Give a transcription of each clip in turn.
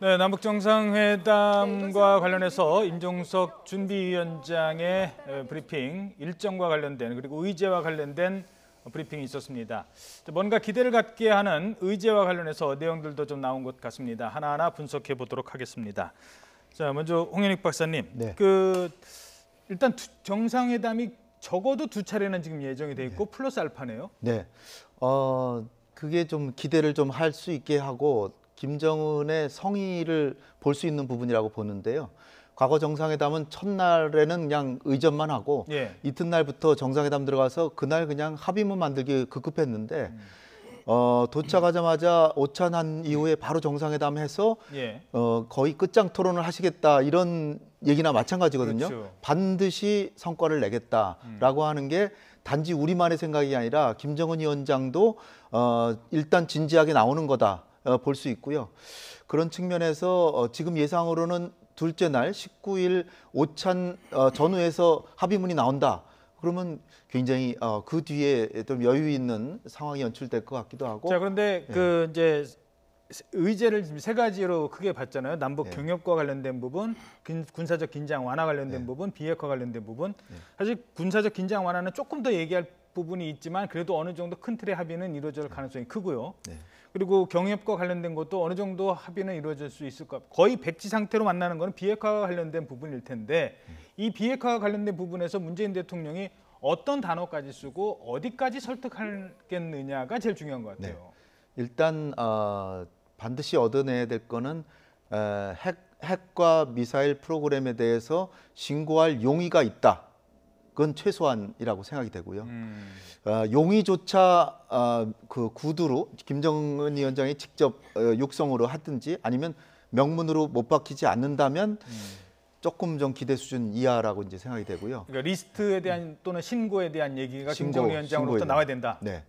네, 남북 정상회담과 관련해서 임종석 준비위원장의 브리핑 일정과 관련된 그리고 의제와 관련된 브리핑이 있었습니다. 뭔가 기대를 갖게 하는 의제와 관련해서 내용들도 좀 나온 것 같습니다. 하나하나 분석해 보도록 하겠습니다. 자, 먼저 홍현익 박사님, 네. 일단 정상회담이 적어도 두 차례는 지금 예정이 돼 있고 플러스 알파네요. 네, 그게 좀 기대를 좀 할 수 있게 하고 김정은의 성의를 볼 수 있는 부분이라고 보는데요. 과거 정상회담은 첫날에는 그냥 의전만 하고 이튿날부터 정상회담 들어가서 그날 그냥 합의문 만들기 급급했는데 도착하자마자 오찬한 이후에 바로 정상회담 해서 거의 끝장 토론을 하시겠다 이런 얘기나 마찬가지거든요. 그렇죠. 반드시 성과를 내겠다라고 하는 게 단지 우리만의 생각이 아니라 김정은 위원장도 일단 진지하게 나오는 거다 볼 수 있고요. 그런 측면에서 지금 예상으로는 둘째 날 19일 오찬 전후에서 합의문이 나온다. 그러면 굉장히 그 뒤에 좀 여유 있는 상황이 연출될 것 같기도 하고. 자, 그런데 이제 의제를 세 가지로 크게 봤잖아요. 남북 경협과 관련된 부분, 군사적 긴장 완화 관련된 부분, 비핵화 관련된 부분. 사실 군사적 긴장 완화는 조금 더 얘기할 부분이 있지만 그래도 어느 정도 큰 틀의 합의는 이루어질 가능성이 크고요. 그리고 경협과 관련된 것도 어느 정도 합의는 이루어질 수 있을 것 같아요. 거의 백지 상태로 만나는 것은 비핵화와 관련된 부분일 텐데 이 비핵화와 관련된 부분에서 문재인 대통령이 어떤 단어까지 쓰고 어디까지 설득하겠느냐가 제일 중요한 것 같아요. 일단 반드시 얻어내야 될 거는 핵과 미사일 프로그램에 대해서 신고할 용의가 있다. 그건 최소한이라고 생각이 되고요. 용의조차 그 구두로 김정은 위원장이 직접 육성으로 하든지 아니면 명문으로 못 박히지 않는다면 조금 좀 기대 수준 이하라고 이제 생각이 되고요. 그러니까 리스트에 대한 또는 신고에 대한 얘기가 김정은 위원장으로부터 나와야 된다. 네.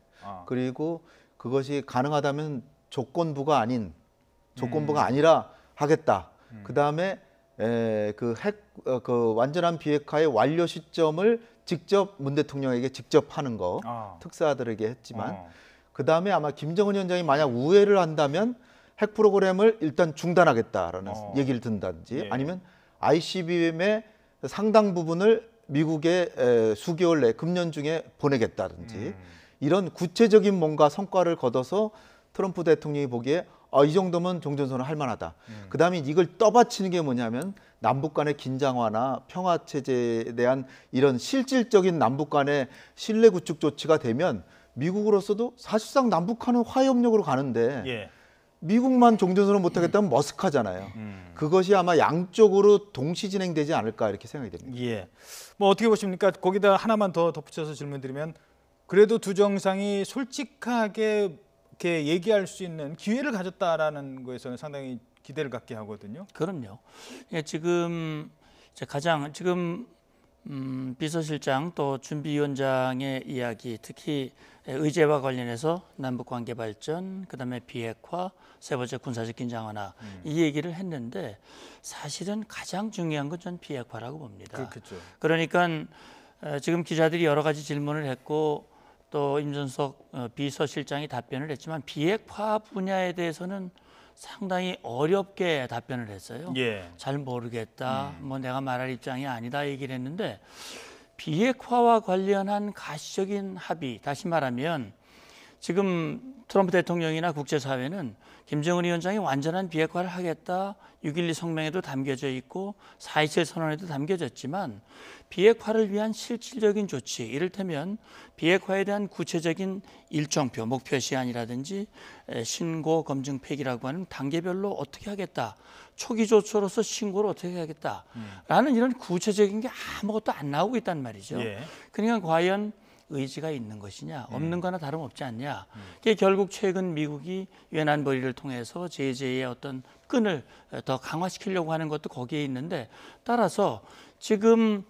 그리고 그것이 가능하다면 조건부가 아니라 하겠다. 그 다음에 그 완전한 비핵화의 완료 시점을 직접 문 대통령에게 직접 하는 거 특사들에게 했지만 그 다음에 아마 김정은 위원장이 만약 우회를 한다면 핵 프로그램을 일단 중단하겠다라는 얘기를 든다든지 아니면 ICBM의 상당 부분을 미국에 수개월 내 금년 중에 보내겠다든지 이런 구체적인 뭔가 성과를 거둬서 트럼프 대통령이 보기에 이 정도면 종전선언 할 만하다. 그다음에 이걸 떠받치는 게 뭐냐면 남북 간의 긴장 완화, 평화 체제에 대한 이런 실질적인 남북 간의 신뢰 구축 조치가 되면 미국으로서도 사실상 남북한은 화해 협력으로 가는데 미국만 종전선언 못 하겠다면 머쓱하잖아요. 그것이 아마 양쪽으로 동시 진행되지 않을까 이렇게 생각이 됩니다. 뭐 어떻게 보십니까? 거기다 하나만 더 덧붙여서 질문드리면 그래도 두 정상이 솔직하게 이렇게 얘기할 수 있는 기회를 가졌다라는 거에서는 상당히 기대를 갖게 하거든요. 그럼요. 지금 비서실장 또 준비위원장의 이야기, 특히 의제와 관련해서 남북 관계 발전, 그다음에 비핵화, 세 번째 군사적 긴장 완화 이 얘기를 했는데 사실은 가장 중요한 건 전 비핵화라고 봅니다. 그렇겠죠. 그러니까 지금 기자들이 여러 가지 질문을 했고 또 임종석 비서실장이 답변을 했지만 비핵화 분야에 대해서는 상당히 어렵게 답변을 했어요. 잘 모르겠다. 뭐 내가 말할 입장이 아니다 얘기를 했는데 비핵화와 관련한 가시적인 합의, 다시 말하면 지금 트럼프 대통령이나 국제사회는 김정은 위원장이 완전한 비핵화를 하겠다. 6.12 성명에도 담겨져 있고 4.27 선언에도 담겨졌지만 비핵화를 위한 실질적인 조치, 이를테면 비핵화에 대한 구체적인 일정표, 목표 시한이라든지 신고, 검증, 폐기라고 하는 단계별로 어떻게 하겠다. 초기 조처로서 신고를 어떻게 하겠다라는 이런 구체적인 게 아무것도 안 나오고 있단 말이죠. 그러니까 과연 의지가 있는 것이냐, 없는 거나 다름없지 않냐. 이게 결국 최근 미국이 유엔 안보리를 통해서 제재의 어떤 끈을 더 강화시키려고 하는 것도 거기에 있는데 따라서 지금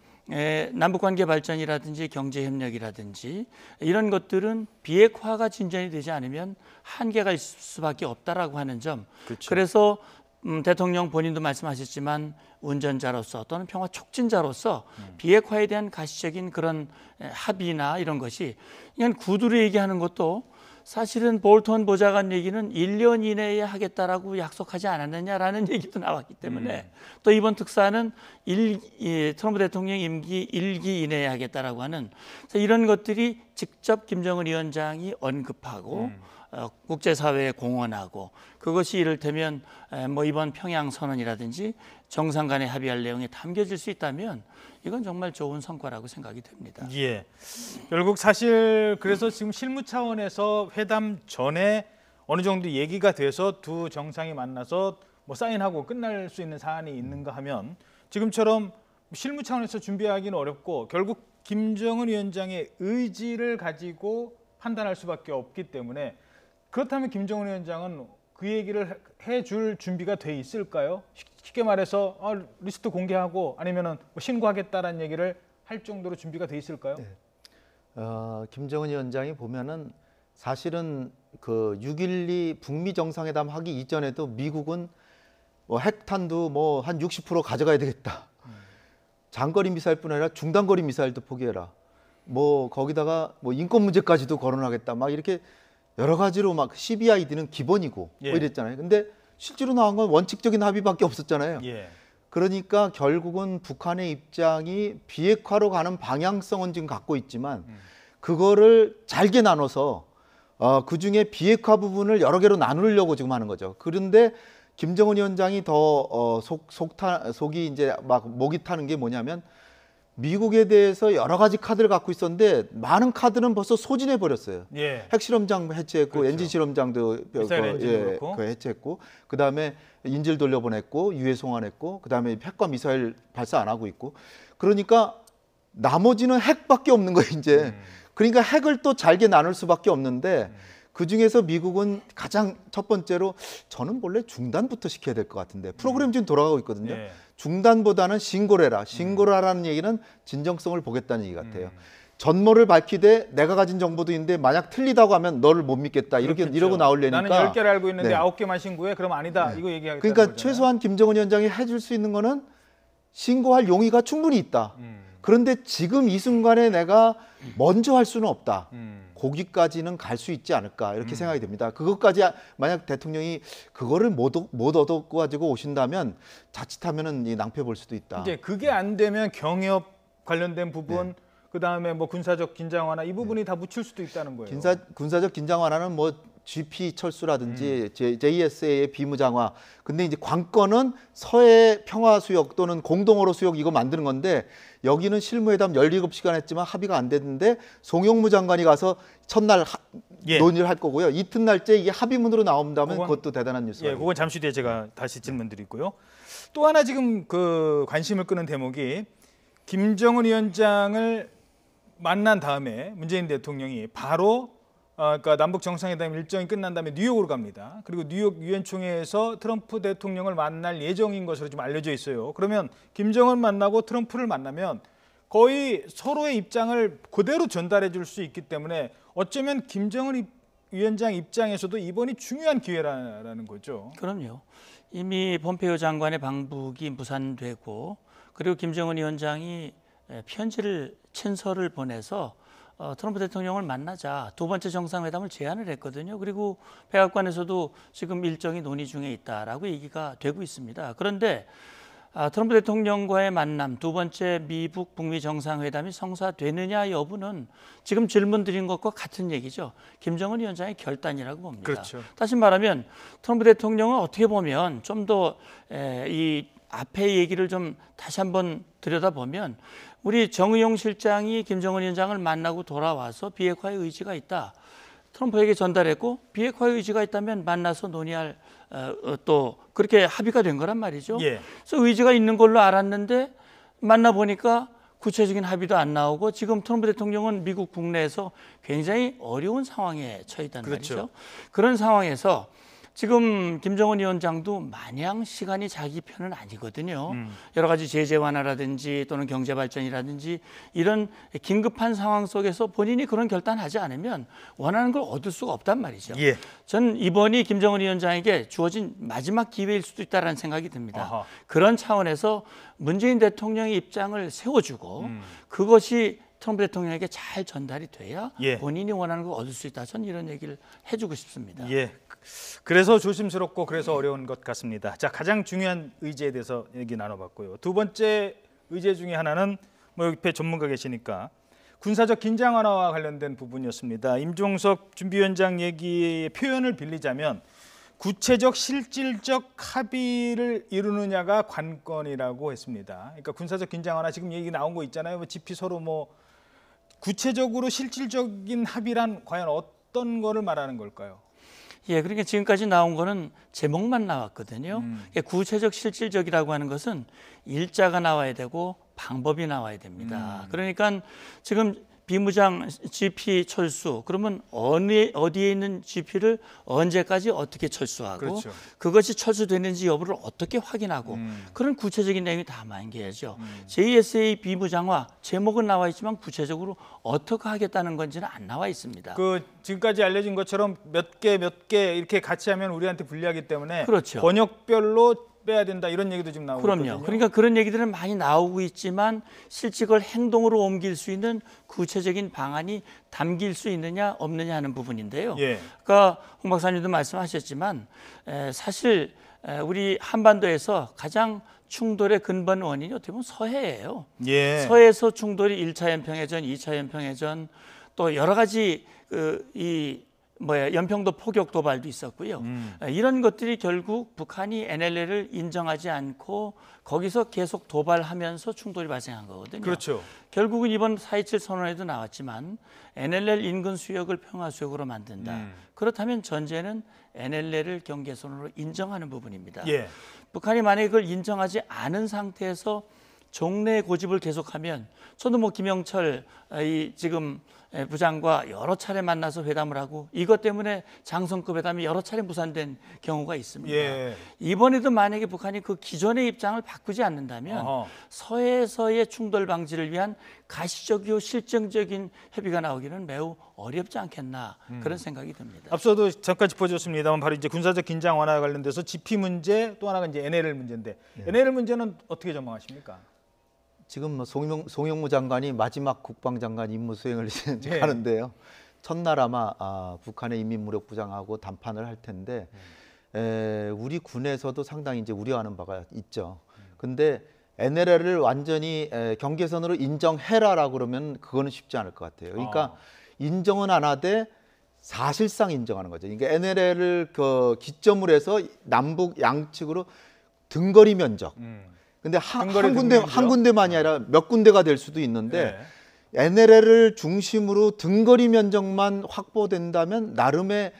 남북관계 발전이라든지 경제협력이라든지 이런 것들은 비핵화가 진전이 되지 않으면 한계가 있을 수밖에 없다라고 하는 점. 그래서 대통령 본인도 말씀하셨지만 운전자로서 또는 평화 촉진자로서 비핵화에 대한 가시적인 그런 합의나 이런 것이 이건 구두로 얘기하는 것도 사실은 볼턴 보좌관 얘기는 1년 이내에 하겠다라고 약속하지 않았느냐라는 얘기도 나왔기 때문에 또 이번 특사는 트럼프 대통령 임기 1기 이내에 하겠다라고 하는 이런 것들이 직접 김정은 위원장이 언급하고 국제사회에 공언하고 그것이 이를테면 뭐 이번 평양 선언이라든지 정상 간에 합의할 내용에 담겨질 수 있다면 이건 정말 좋은 성과라고 생각이 됩니다. 예. 결국 사실 그래서 지금 실무 차원에서 회담 전에 어느 정도 얘기가 돼서 두 정상이 만나서 뭐 사인하고 끝날 수 있는 사안이 있는가 하면 지금처럼 실무 차원에서 준비하기는 어렵고 결국 김정은 위원장의 의지를 가지고 판단할 수밖에 없기 때문에 그렇다면 김정은 위원장은 그 얘기를 해줄 준비가 돼 있을까요? 쉽게 말해서 리스트 공개하고 아니면은 뭐 신고하겠다라는 얘기를 할 정도로 준비가 돼 있을까요? 네. 김정은 위원장이 보면은 사실은 그 6.12 북미 정상회담 하기 이전에도 미국은 뭐 핵탄두 뭐 한 60% 가져가야 되겠다. 장거리 미사일뿐 아니라 중단거리 미사일도 포기해라. 뭐 거기다가 뭐 인권 문제까지도 거론하겠다. 막 이렇게 여러 가지로 막 CBID는 기본이고 예. 뭐 이랬잖아요. 근데 실제로 나온 건 원칙적인 합의밖에 없었잖아요. 예. 그러니까 결국은 북한의 입장이 비핵화로 가는 방향성은 지금 갖고 있지만 그거를 잘게 나눠서 그중에 비핵화 부분을 여러 개로 나누려고 지금 하는 거죠. 그런데 김정은 위원장이 더 속이 이제 막 목이 타는 게 뭐냐면 미국에 대해서 여러 가지 카드를 갖고 있었는데 많은 카드는 벌써 소진해 버렸어요. 예. 핵실험장 해체했고 그렇죠. 엔진 실험장도 미사일 엔진도 그렇고. 그 해체했고 그다음에 인질 돌려보냈고 유해 송환했고 그다음에 핵과 미사일 발사 안 하고 있고 그러니까 나머지는 핵밖에 없는 거예요 이제. 그러니까 핵을 또 잘게 나눌 수밖에 없는데 그중에서 미국은 가장 첫 번째로 저는 원래 중단부터 시켜야 될 것 같은데 프로그램 지금 돌아가고 있거든요. 예. 중단보다는 신고를 해라. 신고를 하라는 얘기는 진정성을 보겠다는 얘기 같아요. 전모를 밝히되 내가 가진 정보도 있는데 만약 틀리다고 하면 너를 못 믿겠다. 이렇게 그렇겠죠. 이러고 나오려니까. 나는 10개를 알고 있는데 네. 9개만 신고해. 그럼 아니다. 이거 얘기하겠다는 그러니까 거잖아요. 최소한 김정은 위원장이 해줄 수 있는 거는 신고할 용의가 충분히 있다. 그런데 지금 이 순간에 내가 먼저 할 수는 없다. 거기까지는 갈 수 있지 않을까 이렇게 생각이 됩니다. 그것까지 만약 대통령이 그거를 못 얻어 가지고 오신다면 자칫하면은 이 낭패 볼 수도 있다. 이제 그게 안 되면 경협 관련된 부분, 그다음에 뭐 군사적 긴장 완화 이 부분이 다 묻힐 수도 있다는 거예요. 군사적 긴장 완화는 뭐 GP 철수라든지 JSA의 비무장화. 근데 이제 관건은 서해 평화 수역 또는 공동어로 수역 이거 만드는 건데 여기는 실무회담 17시간 했지만 합의가 안 됐는데 송영무 장관이 가서 첫날 예. 논의를 할 거고요. 이튿날째 이게 합의문으로 나온다면 그건- 그것도 대단한 뉴스예요. 예, 그건 잠시 뒤에 제가 다시 질문드리고요. 또 하나 지금 그 관심을 끄는 대목이 김정은 위원장을 만난 다음에 문재인 대통령이 바로 그러니까 남북 정상회담 일정이 끝난 다음에 뉴욕으로 갑니다. 그리고 뉴욕 유엔 총회에서 트럼프 대통령을 만날 예정인 것으로 좀 알려져 있어요. 그러면 김정은 만나고 트럼프를 만나면 거의 서로의 입장을 그대로 전달해 줄 수 있기 때문에 어쩌면 김정은 위원장 입장에서도 이번이 중요한 기회라는 거죠. 그럼요. 이미 폼페이오 장관의 방북이 무산되고 그리고 김정은 위원장이 편지를 친서를 보내서 트럼프 대통령을 만나자 두 번째 정상회담을 제안을 했거든요. 그리고 백악관에서도 지금 일정이 논의 중에 있다라고 얘기가 되고 있습니다. 그런데 트럼프 대통령과의 만남, 두 번째 미북 북미 정상회담이 성사되느냐 여부는 지금 질문 드린 것과 같은 얘기죠. 김정은 위원장의 결단이라고 봅니다. 그렇죠. 다시 말하면 트럼프 대통령은 어떻게 보면 좀 더 이 앞에 얘기를 좀 다시 한번 들여다보면 우리 정의용 실장이 김정은 위원장을 만나고 돌아와서 비핵화의 의지가 있다. 트럼프에게 전달했고 비핵화의 의지가 있다면 만나서 논의할 또 그렇게 합의가 된 거란 말이죠. 예. 그래서 의지가 있는 걸로 알았는데 만나보니까 구체적인 합의도 안 나오고 지금 트럼프 대통령은 미국 국내에서 굉장히 어려운 상황에 처해 있다는 그렇죠. 말이죠. 그런 상황에서 지금 김정은 위원장도 마냥 시간이 자기 편은 아니거든요. 여러 가지 제재 완화라든지 또는 경제 발전이라든지 이런 긴급한 상황 속에서 본인이 그런 결단하지 않으면 원하는 걸 얻을 수가 없단 말이죠. 예. 전 이번이 김정은 위원장에게 주어진 마지막 기회일 수도 있다는 생각이 듭니다. 아하. 그런 차원에서 문재인 대통령의 입장을 세워주고 그것이 트럼프 대통령에게 잘 전달이 돼야 예. 본인이 원하는 걸 얻을 수 있다. 저는 이런 얘기를 해주고 싶습니다. 예. 그래서 조심스럽고 그래서 어려운 것 같습니다. 자, 가장 중요한 의제에 대해서 얘기 나눠봤고요. 두 번째 의제 중에 하나는 뭐 옆에 전문가 계시니까 군사적 긴장 완화와 관련된 부분이었습니다. 임종석 준비위원장 얘기의 표현을 빌리자면 구체적 실질적 합의를 이루느냐가 관건이라고 했습니다. 그러니까 군사적 긴장 완화 지금 얘기 나온 거 있잖아요. 뭐 GP 서로 뭐 구체적으로 실질적인 합의란 과연 어떤 거를 말하는 걸까요? 예, 그러니까 지금까지 나온 거는 제목만 나왔거든요. 구체적 실질적이라고 하는 것은 일자가 나와야 되고 방법이 나와야 됩니다. 그러니까 지금 비무장 GP 철수 그러면 어디에 있는 GP를 언제까지 어떻게 철수하고 그렇죠. 그것이 철수되는지 여부를 어떻게 확인하고 그런 구체적인 내용이 담겨야죠. JSA 비무장화 제목은 나와 있지만 구체적으로 어떻게 하겠다는 건지는 안 나와 있습니다. 그 지금까지 알려진 것처럼 몇 개 이렇게 같이 하면 우리한테 불리하기 때문에 그렇죠. 번역별로 빼야 된다 이런 얘기도 지금 나오고 그럼요. 있거든요. 그러니까 그런 얘기들은 많이 나오고 있지만 실제 그걸 행동으로 옮길 수 있는 구체적인 방안이 담길 수 있느냐 없느냐 하는 부분인데요. 예. 그러니까 홍 박사님도 말씀하셨지만 사실 우리 한반도에서 가장 충돌의 근본 원인이 어떻게 보면 서해예요. 예. 서해에서 충돌이 1차 연평해전, 2차 연평해전 또 여러 가지 연평도 포격 도발도 있었고요. 이런 것들이 결국 북한이 NLL을 인정하지 않고 거기서 계속 도발하면서 충돌이 발생한 거거든요. 그렇죠. 결국은 이번 4.27 선언에도 나왔지만 NLL 인근 수역을 평화 수역으로 만든다. 그렇다면 전제는 NLL을 경계선으로 인정하는 부분입니다. 예. 북한이 만약에 그걸 인정하지 않은 상태에서 종래 고집을 계속하면 저도 뭐 김영철 지금 부장과 여러 차례 만나서 회담을 하고 이것 때문에 장성급 회담이 여러 차례 무산된 경우가 있습니다. 예. 이번에도 만약에 북한이 그 기존의 입장을 바꾸지 않는다면 서해에서의 충돌 방지를 위한 가시적이고 실증적인 협의가 나오기는 매우 어렵지 않겠나 그런 생각이 듭니다. 앞서도 잠깐 짚어줬습니다만 바로 이제 군사적 긴장 완화와 관련돼서 GP 문제 또 하나가 이제 NLL 문제인데 NLL 문제는 어떻게 전망하십니까? 지금 뭐 송영무 장관이 마지막 국방장관 임무 수행을 이제 네. 하는데요. 첫날 아마 북한의 인민무력부장하고 담판을 할 텐데 우리 군에서도 상당히 이제 우려하는 바가 있죠. 근데 NLL을 완전히 경계선으로 인정해라라고 그러면 그거는 쉽지 않을 것 같아요. 그러니까 인정은 안 하되 사실상 인정하는 거죠. 그러니까 NLL을 그 기점으로 해서 남북 양측으로 등거리 면적. 근데 한 군데만이 아니라 몇 군데가 될 수도 있는데 NLL을 중심으로 등거리 면적만 확보된다면 나름의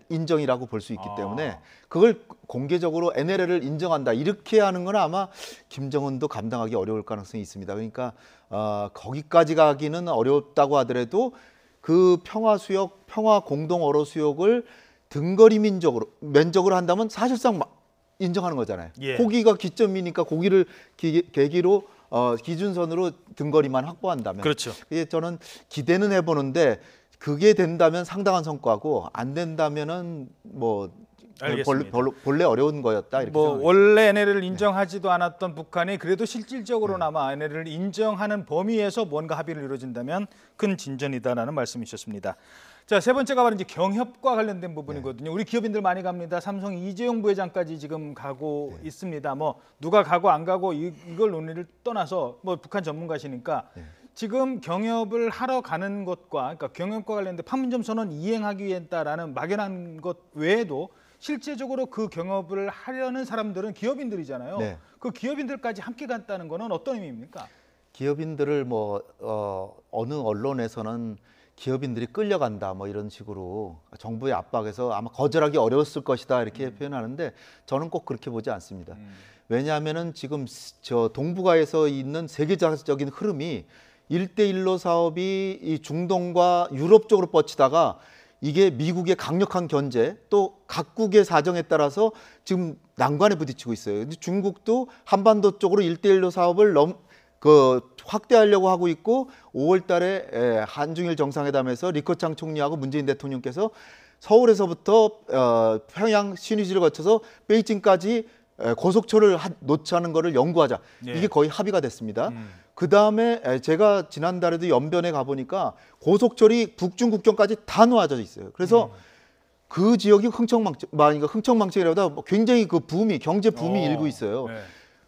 인정이라고 볼 수 있기 때문에 그걸 공개적으로 NLL을 인정한다 이렇게 하는 건 아마 김정은도 감당하기 어려울 가능성이 있습니다. 그러니까 거기까지 가기는 어렵다고 하더라도 그 평화수역, 평화공동어로수역을 등거리 면적으로 한다면 사실상 인정하는 거잖아요. 예. 거기가 기점이니까 거기를 계기로 기준선으로 등거리만 확보한다면. 그렇죠. 그게 저는 기대는 해보는데 그게 된다면 상당한 성과고 안 된다면은 뭐 본래 어려운 거였다 이렇게 뭐 원래 NLL을 인정하지도 않았던 북한이 그래도 실질적으로나마 NLL을 인정하는 범위에서 뭔가 합의를 이루어진다면 큰 진전이다라는 말씀이셨습니다. 자, 세 번째가 바로 이제 경협과 관련된 부분이거든요. 우리 기업인들 많이 갑니다. 삼성 이재용 부회장까지 지금 가고 있습니다. 뭐 누가 가고 안 가고 이걸 논의를 떠나서 뭐 북한 전문가시니까 지금 경협을 하러 가는 것과 그러니까 경협과 관련된 판문점 선언 이행하기 위해다라는 막연한 것 외에도 실제적으로 그 경협을 하려는 사람들은 기업인들이잖아요. 네. 그 기업인들까지 함께 갔다는 거는 어떤 의미입니까? 기업인들을 어느 언론에서는 기업인들이 끌려간다 뭐 이런 식으로 정부의 압박에서 아마 거절하기 어려웠을 것이다 이렇게 표현하는데 저는 꼭 그렇게 보지 않습니다. 왜냐하면은 지금 저 동북아에서 있는 세계적인 흐름이 1대1로 사업이 이 중동과 유럽 쪽으로 뻗치다가 이게 미국의 강력한 견제 또 각국의 사정에 따라서 지금 난관에 부딪히고 있어요. 근데 중국도 한반도 쪽으로 1대1로 사업을 확대하려고 하고 있고 5월 달에 한중일 정상회담에서 리커창 총리하고 문재인 대통령께서 서울에서부터 평양 신의지를 거쳐서 베이징까지 고속철을 놓자는 거를 연구하자. 예. 이게 거의 합의가 됐습니다. 그다음에 제가 지난달에도 연변에 가보니까 고속철이 북중 국경까지 다 놓아져 있어요. 그래서 그 지역이 흥청망청이라보다 굉장히 그 붐이 경제 붐이 일고 있어요. 네.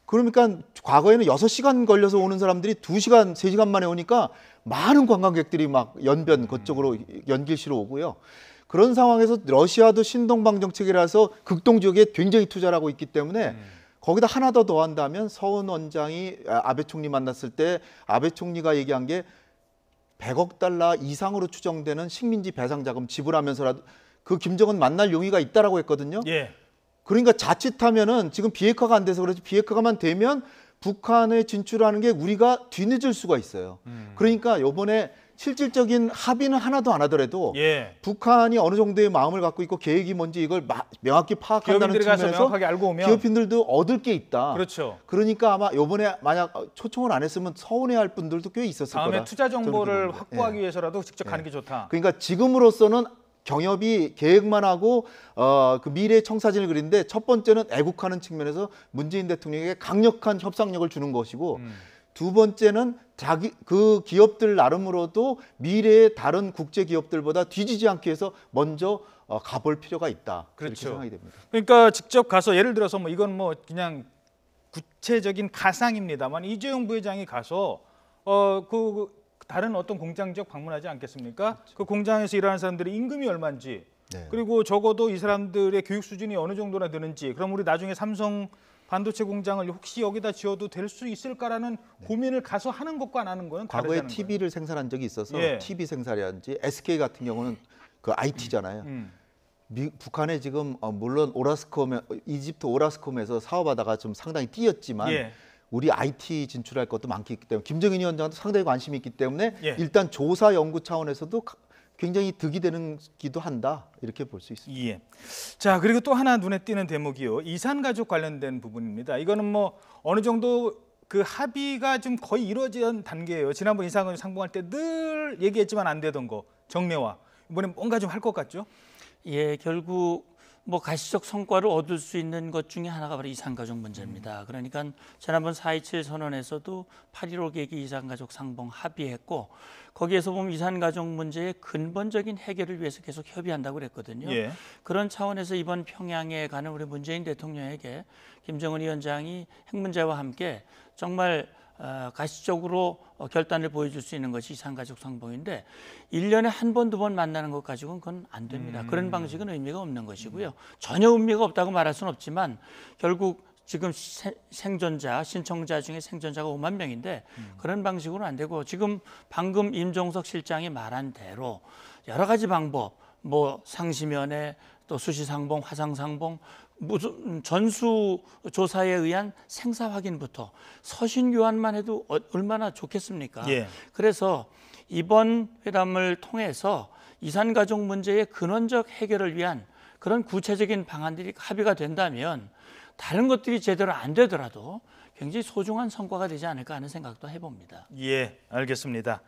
그러니까 과거에는 6시간 걸려서 오는 사람들이 2시간, 3시간 만에 오니까 많은 관광객들이 막 연변 그쪽으로 연길시로 오고요. 그런 상황에서 러시아도 신동방 정책이라서 극동 지역에 굉장히 투자를 하고 있기 때문에 거기다 하나 더 더한다면 서훈 원장이 아베 총리 만났을 때 아베 총리가 얘기한 게 100억 달러 이상으로 추정되는 식민지 배상 자금 지불하면서라도 그 김정은 만날 용의가 있다라고 했거든요. 예. 그러니까 자칫하면은 지금 비핵화가 안 돼서 그렇지 비핵화가만 되면 북한에 진출하는 게 우리가 뒤늦을 수가 있어요. 그러니까 이번에 실질적인 합의는 하나도 안 하더라도 예. 북한이 어느 정도의 마음을 갖고 있고 계획이 뭔지 이걸 명확히 파악한다는 기업인들이 가서 측면에서 명확하게 알고 오면 기업인들도 얻을 게 있다. 그렇죠. 그러니까 아마 이번에 만약 초청을 안 했으면 서운해할 분들도 꽤 있었을 거다. 다음에 투자 정보를 저는 그렇게 봅니다. 확보하기 위해서라도 직접 가는 게 좋다. 그러니까 지금으로서는 경협이 계획만 하고 그 미래의 청사진을 그리는데 첫 번째는 애국하는 측면에서 문재인 대통령에게 강력한 협상력을 주는 것이고 두 번째는 자기 그 기업들 나름으로도 미래의 다른 국제 기업들보다 뒤지지 않기 위해서 먼저 가볼 필요가 있다. 그렇죠. 이렇게 생각이 됩니다. 그러니까 직접 가서 예를 들어서 뭐 이건 뭐 그냥 구체적인 가상입니다만 이재용 부회장이 가서 그 다른 어떤 공장 지역 방문하지 않겠습니까? 그렇죠. 그 공장에서 일하는 사람들이 임금이 얼마인지 네. 그리고 적어도 이 사람들의 교육 수준이 어느 정도나 되는지 그럼 우리 나중에 삼성 반도체 공장을 혹시 여기다 지어도 될 수 있을까라는 고민을 가서 하는 것과 안 하는 거는 과거에 다르다는 TV를 생산한 적이 있어서 예. TV 생산이라든지 SK 같은 경우는 그 IT잖아요. 북한에 지금 물론 이집트 오라스콤에서 사업하다가 좀 상당히 뛰었지만 예. 우리 IT 진출할 것도 많기 때문에 김정인 위원장도 상당히 관심이 있기 때문에 예. 일단 조사 연구 차원에서도 굉장히 득이 되는기도 한다 이렇게 볼 수 있습니다. 예. 자 그리고 또 하나 눈에 띄는 대목이요. 이산 가족 관련된 부분입니다. 이거는 뭐 어느 정도 그 합의가 좀 거의 이루어진 단계예요. 지난번 이산 가족 상봉할 때 늘 얘기했지만 안 되던 거 정례화 이번에 뭔가 좀 할 것 같죠? 예, 결국 뭐 가시적 성과를 얻을 수 있는 것 중에 하나가 바로 이산가족 문제입니다. 그러니까 지난번 4.27 선언에서도 8.15 계기 이산가족 상봉 합의했고 거기에서 보면 이산가족 문제의 근본적인 해결을 위해서 계속 협의한다고 그랬거든요. 예. 그런 차원에서 이번 평양에 가는 우리 문재인 대통령에게 김정은 위원장이 핵 문제와 함께 정말 가시적으로 결단을 보여줄 수 있는 것이 이산가족 상봉인데 1년에 한 번, 두 번 만나는 것 가지고는 그건 안 됩니다. 그런 방식은 의미가 없는 것이고요. 전혀 의미가 없다고 말할 수는 없지만 결국 지금 생존자, 신청자 중에 생존자가 5만 명인데 그런 방식으로는 안 되고 지금 방금 임종석 실장이 말한 대로 여러 가지 방법, 뭐 상시면회, 또 수시상봉, 화상상봉, 무슨 전수 조사에 의한 생사 확인부터 서신 교환만 해도 얼마나 좋겠습니까? 예. 그래서 이번 회담을 통해서 이산가족 문제의 근원적 해결을 위한 그런 구체적인 방안들이 합의가 된다면 다른 것들이 제대로 안 되더라도 굉장히 소중한 성과가 되지 않을까 하는 생각도 해봅니다. 예, 알겠습니다.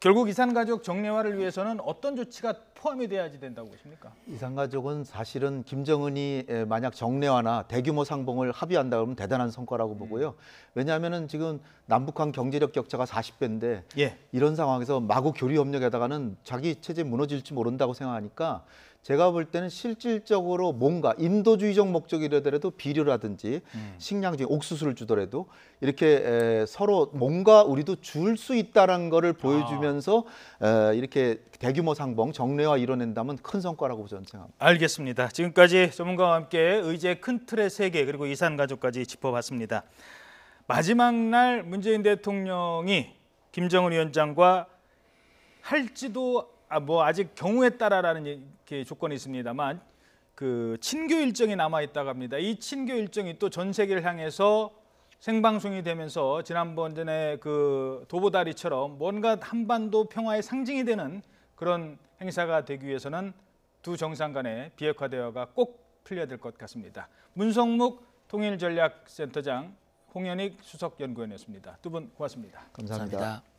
결국 이산가족 정례화를 위해서는 어떤 조치가 포함이 돼야지 된다고 보십니까? 이산가족은 사실은 김정은이 만약 정례화나 대규모 상봉을 합의한다 그러면 대단한 성과라고 보고요. 왜냐하면은 지금 남북한 경제력 격차가 40배인데 예. 이런 상황에서 마구 교류 협력에다가는 자기 체제 무너질지 모른다고 생각하니까 제가 볼 때는 실질적으로 뭔가 인도주의적 목적이라더라도 비료라든지 식량지 옥수수를 주더라도 이렇게 서로 뭔가 우리도 줄 수 있다는 거를 보여주면서 이렇게 대규모 상봉 정례화 이뤄낸다면 큰 성과라고 저는 생각합니다. 알겠습니다. 지금까지 전문가와 함께 의제의 큰 틀의 세계 그리고 이산가족까지 짚어봤습니다. 마지막 날 문재인 대통령이 김정은 위원장과 할지도 뭐 아직 경우에 따라라는 조건이 있습니다만 그 친교 일정이 남아 있다고 합니다. 이 친교 일정이 또 전 세계를 향해서 생방송이 되면서 지난번에 그 도보다리처럼 뭔가 한반도 평화의 상징이 되는 그런 행사가 되기 위해서는 두 정상 간의 비핵화 대화가 꼭 풀려야 될 것 같습니다. 문성묵 통일전략센터장, 홍현익 수석연구원이었습니다. 두 분 고맙습니다. 감사합니다. 감사합니다.